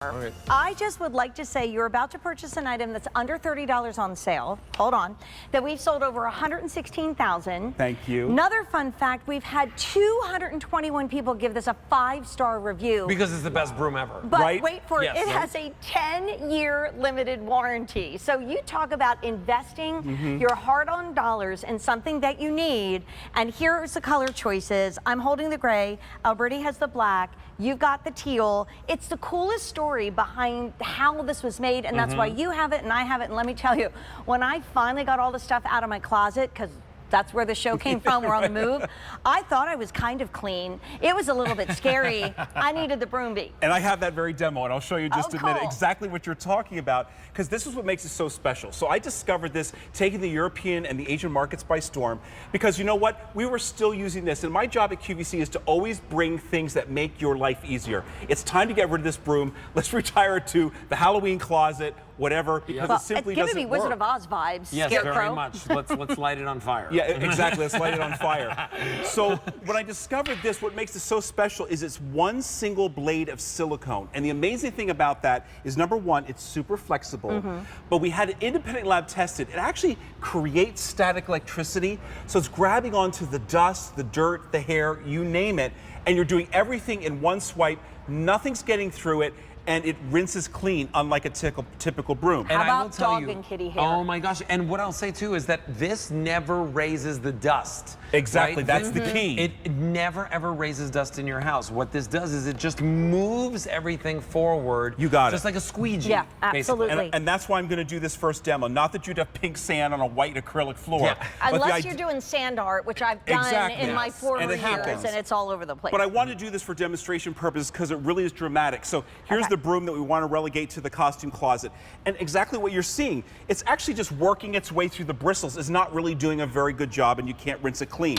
Right. I just would like to say you're about to purchase an item that's under $30 on sale. Hold on. That we've sold over 116,000. Thank you. Another fun fact, we've had 221 people give this a 5-star review. Because it's the best broom ever. But right? wait for it. Yes, It has a 10-year limited warranty. So you talk about investing your hard-earned dollars in something that you need. And here's the color choices. I'm holding the gray. Alberti has the black. You've got the teal. It's the coolest story behind how this was made, and that's why you have it and I have it. And let me tell you, when I finally got all the stuff out of my closet, because that's where the show came from, we're on the move, I thought I was kind of clean. It was a little bit scary. I needed the Broombi. And I have that very demo, and I'll show you in just a minute cool. exactly what you're talking about, because this is what makes it so special. So I discovered this, taking the European and the Asian markets by storm, because you know what? We were still using this, and my job at QVC is to always bring things that make your life easier. It's time to get rid of this broom. Let's retire it to the Halloween closet, whatever, because Well, it simply it's doesn't giving me work. Wizard of Oz vibes. Yes, Scarecrow. very much. Let's light it on fire. Yeah, exactly. Let's light it on fire. So when I discovered this, what makes it so special is it's one single blade of silicone. And the amazing thing about that is, number one, it's super flexible. But we had an independent lab tested. It actually creates static electricity. So it's grabbing onto the dust, the dirt, the hair, you name it. And you're doing everything in one swipe. Nothing's getting through it. And it rinses clean, unlike a typical broom. How And I will about tell dog you, and kitty hair? oh my gosh, and what I'll say too is that this never raises the dust. Exactly, right? that's the key. It never ever raises dust in your house. What this does is it just moves everything forward. You got it. Just like a squeegee. Yeah, basically. absolutely. And that's why I'm going to do this first demo. Not that you'd have pink sand on a white acrylic floor. Yeah. but the Unless idea- you're doing sand art, which I've done Exactly. in my Yes. former And it years, happens. and it's all over the place. But I wanted to do this for demonstration purposes because it really is dramatic. So here's Okay. the broom that we want to relegate to the costume closet. And exactly what you're seeing, it's actually just working its way through the bristles. It's not really doing a very good job, and you can't rinse it clean.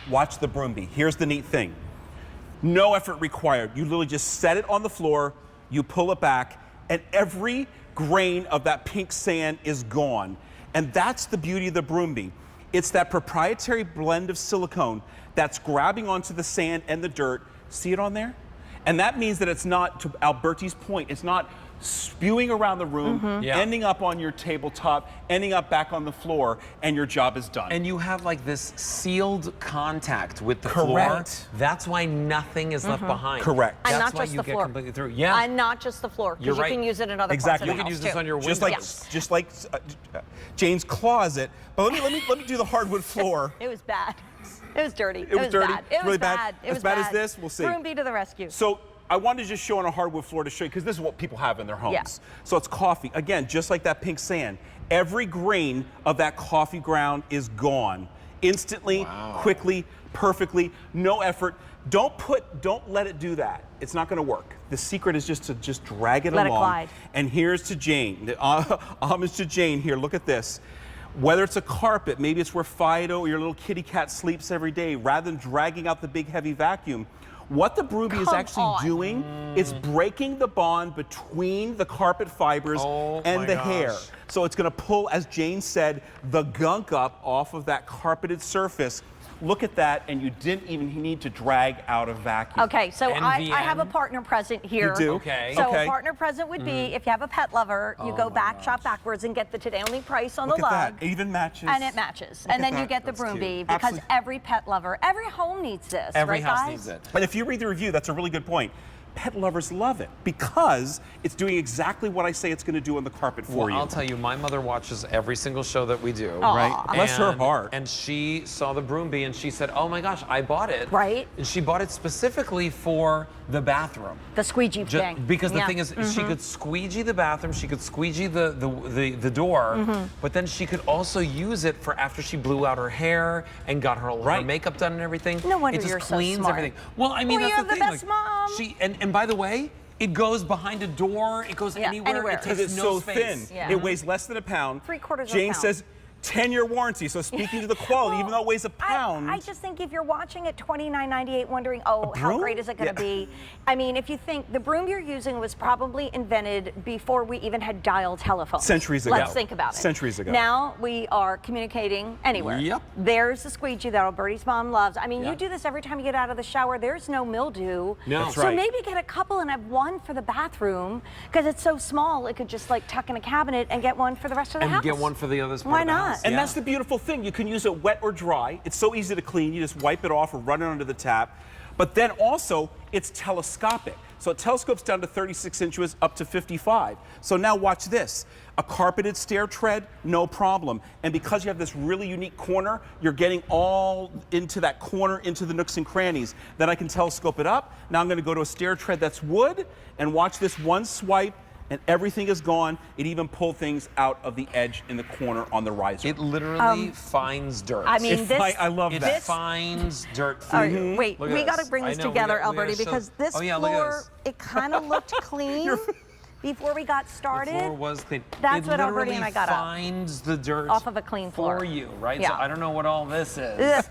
Watch the Broombi. Here's the neat thing. No effort required. You literally just set it on the floor, you pull it back, and every grain of that pink sand is gone. And that's the beauty of the Broombi. It's that proprietary blend of silicone that's grabbing onto the sand and the dirt. See it on there? And that means that it's not, to Alberti's point, it's not spewing around the room, Yeah. ending up on your tabletop, ending up back on the floor, and your job is done. And you have like this sealed contact with the Correct. floor. That's why nothing is left behind. Correct. And That's not why just you the get floor. completely through. Yeah. And not just the floor, You're because you right. can use it in other Exactly. parts of You the can house use this too. on your just windows. like, just like Jane's closet. But let me do the hardwood floor. It was bad. It was dirty. It was dirty. Bad. It's It really was bad. bad. It As was bad as this? We'll see. Broombi to the rescue. So I wanted to just show on a hardwood floor to show you, because this is what people have in their homes. Yeah. So it's coffee. Again, just like that pink sand. Every grain of that coffee ground is gone. Instantly, quickly, perfectly, no effort. Don't let it do that. It's not going to work. The secret is just to drag it Let it along. glide. And here's to Jane. Homage to Jane here. Look at this. Whether it's a carpet, maybe it's where Fido or your little kitty cat sleeps every day, rather than dragging out the big heavy vacuum, what the Broombi is Come actually on. doing is breaking the bond between the carpet fibers Oh and my the gosh. hair. So it's going to pull, as Jane said, the gunk up off of that carpeted surface. Look at that, and you didn't even need to drag out a vacuum. Okay, so I NVM. have a partner present here. You do? Okay. So Okay. a partner present would be if you have a pet lover, you go back, shop backwards, and get the today only price on Look the at lug. that. It even matches. And it matches. Look And at then you that. get the That's cute. Broombi, because Absolutely. every pet lover, every home needs this, Every right, house guys? needs it. But if you read the review, that's a really good point. Pet lovers love it because it's doing exactly what I say it's going to do on the carpet for Well, you. I'll tell you, my mother watches every single show that we do. Right? Bless her heart. And she saw the Broombi and she said, oh my gosh, I bought it. Right. And she bought it specifically for the bathroom. The squeegee thing. Because the Yeah. thing is, she could squeegee the bathroom, she could squeegee the door, but then she could also use it for after she blew out her hair and got her makeup done and everything. No wonder it just you're so cleans smart. everything. Well, I mean, Well, that's you're the the thing. best mom. And by the way, it goes behind a door. It goes Yeah, anywhere. anywhere. It Because takes it's no so space. thin. Yeah. It weighs less than a pound. 3/4 Jane pound. says, 10-year warranty. So speaking to the quality, even though it weighs a pound. I just think if you're watching at $29.98 wondering, oh, how broom? great is it going to be? I mean, if you think the broom you're using was probably invented before we even had dial telephones. Centuries ago. Let's think about it. Centuries ago. Now we are communicating anywhere. Yep. There's the squeegee that Alberti's mom loves. I mean, Yep. you do this every time you get out of the shower. There's no mildew. No. That's So right. maybe get a couple and have one for the bathroom because it's so small it could just like tuck in a cabinet and get one for the rest of the And house. get one for the other part Why of the not? house. And Yeah. that's the beautiful thing. You can use it wet or dry. It's so easy to clean. You just wipe it off or run it under the tap. But then also, it's telescopic. So it telescopes down to 36 inches up to 55. So now watch this. A carpeted stair tread, no problem. And because you have this really unique corner, you're getting all into that corner, into the nooks and crannies. Then I can telescope it up. Now I'm going to go to a stair tread that's wood and watch this one swipe. And everything is gone. It even pulled things out of the edge in the corner on the riser. It literally finds dirt. I mean, I love it that. finds dirt. All right, wait, Look at we got to this. bring I this know, we together, gotta Alberti, show- because this Oh, yeah, look at floor, this. it kind of looked clean before we got started. The floor was clean. That's it what Alberti and I got up. finds the dirt Off of a clean floor. for you, right? Yeah. So I don't know what all this is.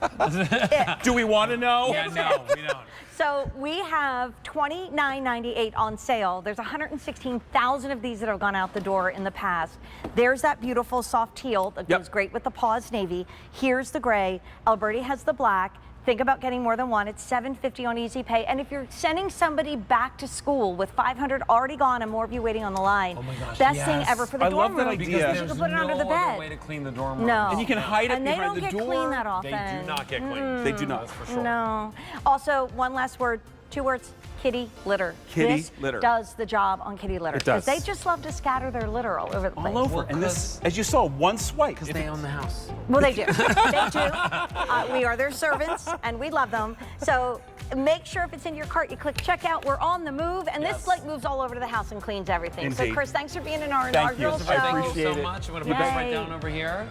Do we want to know? Yeah, no, we don't. So we have $29.98 on sale. There's 116,000 of these that have gone out the door in the past. There's that beautiful soft teal that Yep. goes great with the paws navy. Here's the gray. Alberti has the black. Think about getting more than one. It's $750 on Easy Pay. And if you're sending somebody back to school with 500 already gone and more of you waiting on the line, Oh my gosh, best yes. thing ever for the I dorm love that room. idea. Because Yeah. You there's can put it no under the other bed. way to clean the dorm room. No. And you can hide it And they behind don't the get door. clean that often. They do not get clean. They do not. That's for sure. No. Also, one last word, 2 words, kitty litter. Kitty this litter. does the job on kitty litter. It does. They just love to scatter their litter all over the place. All over. Well, And this, as you saw, one swipe. Because they own the house. Well, they do. They do. We are their servants, and we love them. So make sure if it's in your cart, you click checkout. We're on the move, and this like moves all over the house and cleans everything. So, Indeed. Chris, thanks for being in our Thank you. inaugural I show. Thank you appreciate so it. much. I'm going to put this right Yay. down over here.